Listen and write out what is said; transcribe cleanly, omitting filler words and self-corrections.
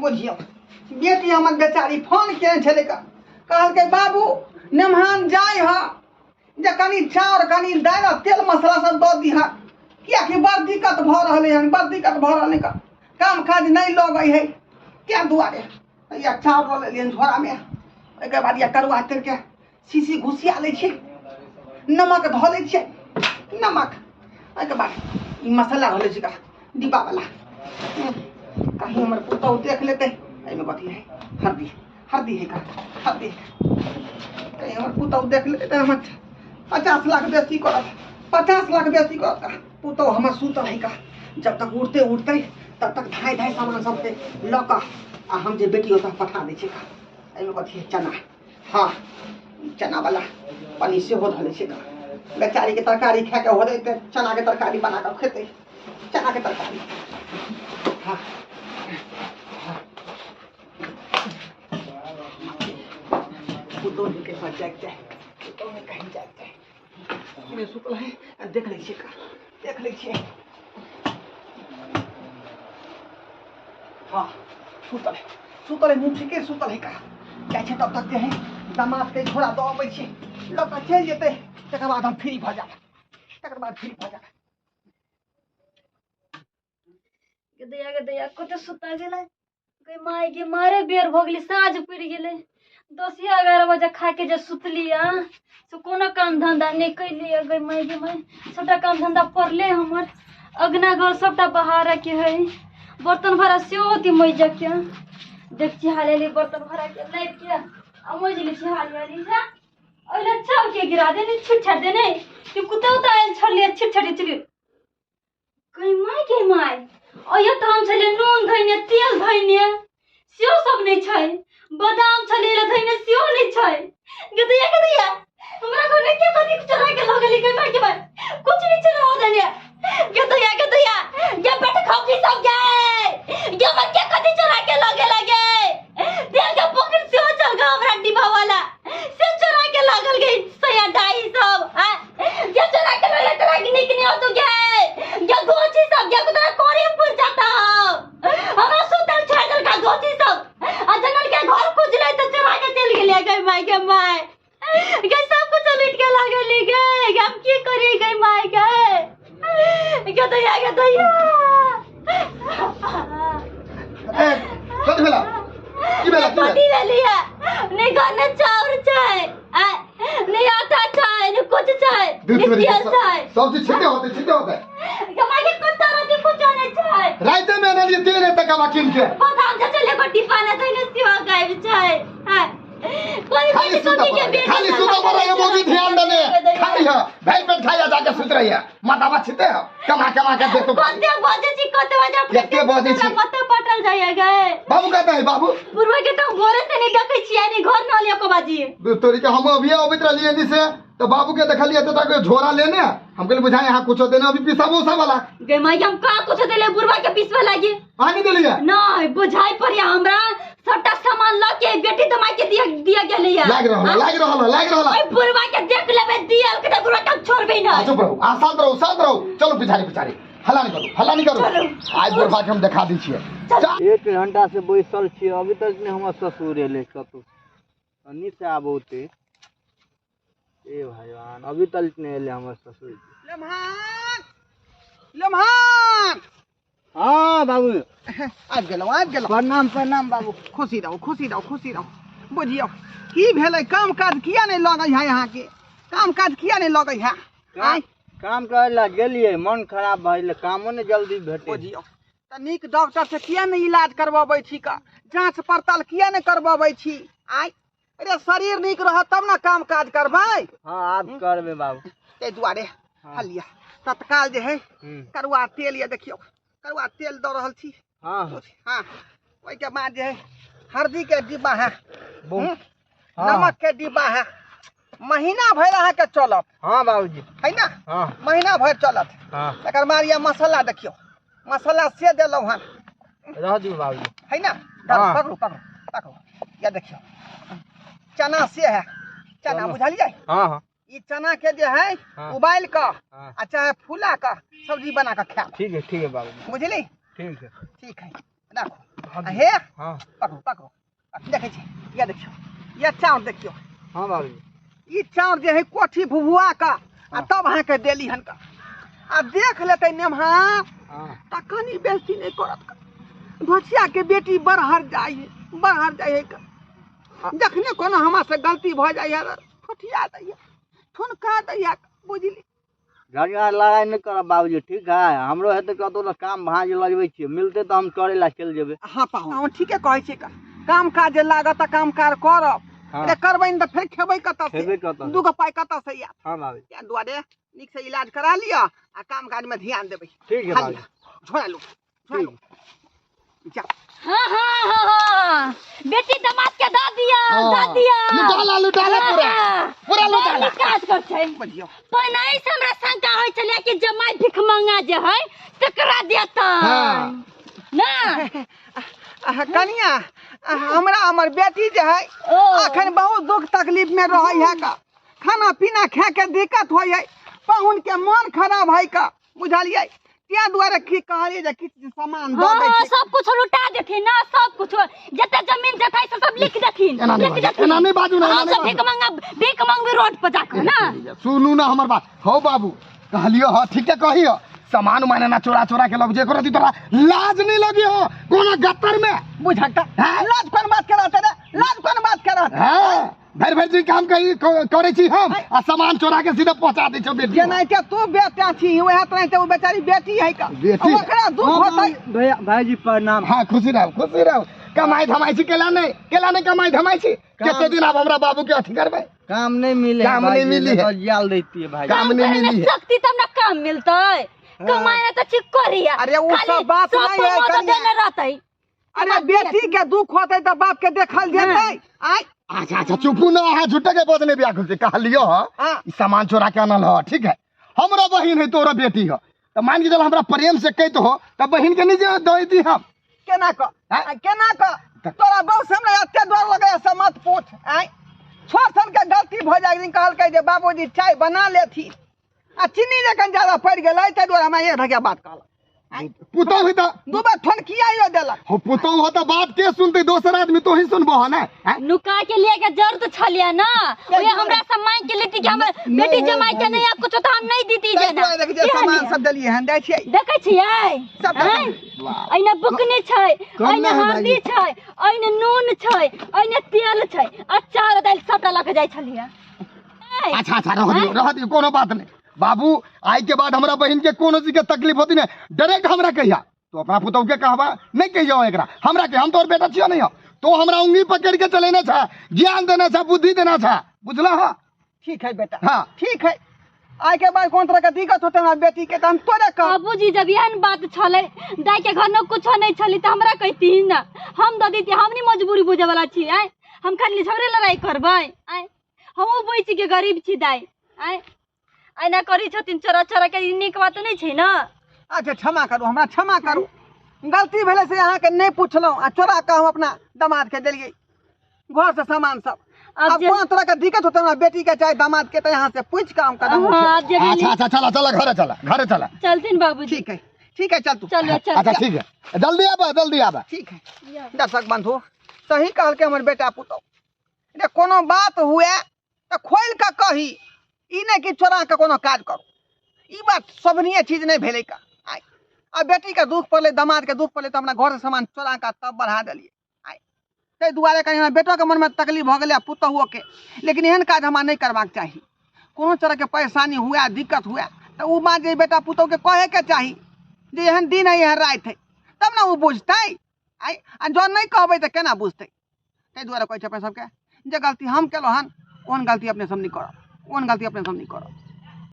बुझियो बेटी हमर बेचारी फोन केने छले कहलकै बाबू नेमहान जाय ह जे कनी चाउर कनी दालि तेल मसाला सब दऽ दीहा कियाकि बड़ दिक्कत भऽ रहलै हन बड़ दिक्कत भऽ रहलै काम काज नहीं लगै है क्या दुआरे या चाउर लऽ लेलियन झोरा में ओइके बाद या करुआ तेल के शीशी घुसिया लै छियै नमक धऽ लै छियै नमक ओइके बाद ई मसाला धऽ लै छियै डिब्बा वाला कहीं हमर पुतहु देख लेतै एहिमे कथी है हल्दी हल्दी है का हल्दी कहीं हमर पुतहु देख लेतै तऽ हमर 50 लाख बेसी करत 50 लाख बेसी करत पुतहु हमर सुतल है का जब तक उठते उठते तब तक धाय धाय सामान सबके लऽ कऽ आ हम जे बेटी ओतऽ पठा दै छियै का एहिमे कथी है चना हाँ चना वाला पानी सेहो धऽ लै छियै का बेचारी के तरकारी खाए के होतै तऽ चना के तरकारी बना कऽ खेतै चना के तरकारी हाँ पुतहु के पास जाके पुतहु ने कहीं जाके मैं सुतल है देख लै छियै का देख लै छियै हाँ सुतल है नीचे के सुतल है का जाइ छै तब तक जे है दामाद के झोरा दऽ अबै छै लऽ कऽ चलि जेतै तकर बाद हम फ्री भऽ जाब तकर बाद फ्री भऽ जाब गदैया कते सुता गेलै गई माय गे मारे बेर भ गेलै साँझ पड़ि गेलै 10-11 बजे खा के जे सुतली से कोनो काम धंधा नहीं कैली गई माय गे माय सबटा काम धंधा पड़ले हमर अगना घर सबटा बहार के है बर्तन भरा सेहो होती मैज के देखी हालेली बर्तन भरा के लाइट के आ मैज ली छी हाली जा ओइला चाव के गिरा देने छिट छाट देने कि कुत्ता उता आयल छलिए छिट छाट चली गई माय गे माय ओया तो हम छले नून धइने तेल धइने सेहो सब नहीं छै बादाम छले धइने सेहो नहीं छै गदैया हमरा घर में के कथि चढ़ा के लगली गई माय के भाई कुछ नहीं चला हो जाने गदैया ये बैठ खौकी सब गए ये मत के कथि चढ़ा के लगे तेल के पॉकेट से हो चल गया हमरा डिब्बा वाला से चढ़ा के लागल गई सया डाई सब ये चढ़ा के लगे तरह की निकनी हो तो गए ये गोची सब ये कुछ कोरी पुर जाता हमरा सुतल छागल का गोची सब आ जनल के घर खुजले तो चढ़ा के चल गेले गई माय के माय गई सब कुछ लूट के लागली गई हम की करी गई माय गई गदैया ए कथि भेला की भेला पति भेलिया नहीं गन्ना चाउर छै नहीं आटा छै नहीं कुछ छै नहीं तेल छै सब चीज छिटे होते माय के कुत्ता रोटी कुछ नहीं छै राइते में न लिए तेल त कमा किन के बादाम जे चले गोटी पाना धइने सिवा गायब छै खाली सुता पर ये मोगी ध्यान देने खाली है भाई पेट खाया जाके सुत रही है मातावा छिते है कमा के दे तो कते बजे छी कते बजे के बजे छी पत्ते पटल जाय गए बाबू कहता है बाबू बुरवा के तो घरे से नहीं देखे छी यानी घर न लिया को बाजी तोरी के हम अभी अबित रहलिए नी से तो बाबू के देखलिए तो तक झोरा लेने हम कहले बुझाए यहां कुछ देने अभी पिसाबो सब वाला गे माय हम का कुछ देले बुरवा के पिसवा लागी पानी देलिए नहीं बुझाई पड़िया हमरा सबटा सामान ल के बेटी तो माय के दिया गेले या लाग रहल ओए बुरवा के देख लेबे दियल के बुरवा के छोड़बे ना चुप रहो आसान रहो चलो पिछाड़ी हल्ला नहीं करो आज बुरवा के हम दिखा दी छिए 1 घंटा से बैसल छी अभी तक ने हमर ससुर एले कतौ अन्नी से आबोते ए भगवान अभी तक ने एले हमर ससुर लम्हान हां बाबू आज गेलो प्रणाम बाबू खुशी रहो बुझियो की भेलै काम काज किया नहीं लगै है यहाँ के काम काज किया नहीं लगै है काम करला गेलिए मन खराब भइले कामो ने जल्दी भेटे बुझियो त नीक डॉक्टर से किया नहीं इलाज करवाबै छी का जांच पड़ताल किया नहीं करवाबै छी अरे शरीर नीक रह तब ना काम काज करबै हां आप करबे बाबू ते दुआरे हलिया तत्काल जे है करुआ तेल ये देखियो करुआ तेल द रहल छी हां ओइ के बाद जे है हल्दी के डिब्बा है नमक के डिब्बा है महीना भर अहाँ के चलत हां बाबूजी है ना हां महीना भर चलत हां तकर बाद ये मसाला देखियो मसाला से देलौ हन रह दियो बाबूजी है ना पकड़ो ये देखियो चना से है चना बुझलिए हां ई चना के जे है उबाल का अच्छा है फूला का सब्जी बना के खा ठीक है बाबूजी बुझली ठीक है रखो हे हाँ पकड़ो पकड़ो देखे छी ये देखियो ये चाउर देखियो हाँ बाबूजी ई चाउर जे है कोठी भुभुआ का आ तब अहाँ के देली हन का आ देख लेते नेमहा हाँ त कनी बेइज्जती नहीं करत का धोसिया के बेटी बरहर जाय है का जखने कोनो हमरा से गलती भ जाय है ठठिया दैया ठुनका दैया बुझली झगड़ा लड़ाई नहीं करब बाबूजी ठीक है हमरो है तो कतौ ना काम भांज लगबै छियै मिलते तो हम करे ला चल जेबै हाँ पाहु हम ठीके कहै छी का काम काज जे लागत काम कार करब हाँ। ए करबै न त फेर खेबै कतऽ खेबै से कतऽ से? दूगो पाइ कतऽ से आयत हाँ बाबूजी त्या दुआरे नीक से इलाज करा लिअ आ काम काज में ध्यान देबै ठीक है खाली बाबूजी झोरा लो ठीक जा हाँ हाँ हाँ हाँ बेटी दामाद के दऽ दिया लुटाला पूरा लुटाला काज कर छै बुझियो पहिने से हमरा शंका होइ छलै कि जमाई भिख मंगा जे है तकरा देतै ना कनिया हमरा हमर बेटी जे है अखन बहुत दुख तकलीफ में रहै है का खाना पीना खाए के दिक्कत होइ है पाहुन के मन खराब है का बुझलियै त्या दुआरे की कहलियै जे किछु सामान दऽ दै हाँ छी सब कुछ लुटा देथिन ना सब कुछ जते जमीन जथा से सब लिख देथिन एना नहीं बाजू ना हम सब भीख मंगबे रोड पर जाकर ना सुनू ना हमर बात हो बाबू कहलियो ह ठीक है कहियो सामान माने ना चोरा के लग जे करो तोरा लाज नहीं लगी हो कोनो गत्तर में बुझता लाज कोन बात करत रे लाज कोन बात करत हां भर जी काम करे छी हम आ सामान चोरा के सीधे पहुंचा दे छो बेटी जेनाइते तू बेटा छी वह तरह वो बेचारी बेटी है का बेटी? ओकरा दुख होतै भैया भाईजी प्रणाम हां खुशी रहो कमाई धमाई छी केला नहीं कमाई धमाई छी केते दिन अब हमरा बाबू के अथी करबे काम नहीं मिले काम नहीं मिली है। जाल देती है भाई काम नहीं मिली है शक्ति तब ना काम मिलतै कमाए तो ठीक करिया अरे वो सब बात नहीं है कन्या। रहतै अरे बेटी के दुख होतै त बाप के देखल जेतै आय अच्छा चुपू ना है झूठे के बदले बिया खुशी कहलियो ह हाँ। ई सामान चोरा के आनल ह ठीक है हमरा बहिन है तोरा बेटी ह त मान के चल हमरा प्रेम से कहत हो त बहिन के नहीं दे दी हम केना क हाँ? केना क तोरा बहु हमरा एते डर लगै से मत पूछ आय छोट सन के गलती भ जाय दिन कहलकै जे बाबूजी चाय बना लेथी आ चीनी जखन ज्यादा पड़ गेलै त दुआरे हमरा ये भगिया बात कहल पुतो है त दू बार ठनकिया देलक हो पुतो हो त बात के सुनते दोसर आदमी तो ही सुनबो ह ना हैं? नुका के लिए के जरूरत छलिया ना ओए हमरा सम्मान के लिए कि हमर बेटी जमाई के नहीं कुछ तो हम नहीं दीती जे ना देख जे सामान सब देलिए हन दै छियै देखै छियै सब एने बुकनी छै एने हल्दी छै एने नून छै एने तेल छै अचार दाल सबटा लग जाय छलिया अच्छा रह दियो कोनो बात नहीं बाबू आई के बाद हमरा बहन के कोनो चीज के तकलीफ होती ना डायरेक्ट हमरा कहिया तो अपना पुतौ के कहबा नहीं कहियो एकरा हमरा के हम तोर बेटा छियो नहीं हो तो हमरा उंगली पकड़ के चलेना था ज्ञान देना था बुद्धि देना था बुझला हा ठीक है बेटा हाँ ठीक है आय के बाद कोन तरह के दिक्कत होते हमरा बेटी के त हम तोरे कह बाबूजी जब एहन बात छले दाई के घर में कुछ नहीं छली त हमरा कहती ना हम द देती हमनी मजबूरी बुझे वाला छी आय हम खाली झगड़े लड़ाई करबै आय हमहु बुझ छी के गरीब छी दाई आय आइना करी छथिन चोरा के नीक बात नहीं छै ना अच्छा क्षमा करू हमरा क्षमा करू गलती भेले से अहाँ के नहीं पूछलौ आ चोरा के हम अपना दामाद के देलिए घर से सामान सब अब कोन तरह के दिक्कत होते हमरा बेटी के चाहे दामाद के त यहाँ से पूछ के हम कदम अच्छा चला घरे चला चलतीन बाबूजी ठीक है चल तू चलो अच्छा ठीक है जल्दी आबा ठीक है दर्शक बंधु सही कहल के हमर बेटा पुतौ रे कोनो बात हुए त खोल के कही ई नहीं कि चोरा के कोनो काज करू ई बात शोभनीय चीज नहीं भेलै का आय आ बेटी के दुख पड़ले दामाद के दुख पड़ले तो हमरा घर से सामान चोरा के तब बढ़ा देलिए आय तै दुआरे कहीं हमरा बेटो के मन में तकलीफ भ गेलै पुतहुओ के लेकिन एहन काज हमरा नहीं करबाक चाही कोनो तरह के परेशानी हुए दिक्कत हुए तो उ बात जे बेटा पुतहु के कहे के चाही जे एहन दिन है एहन रात है तब ना उ बुझतै आय आ जो नहीं कहबै त केना बुझतै तै दुआरे कहै छै अपन सबके जे गलती हम केलौ हन ओहन गलती अपने सब नहीं करब ओहन गलती अपने सब नहीं करब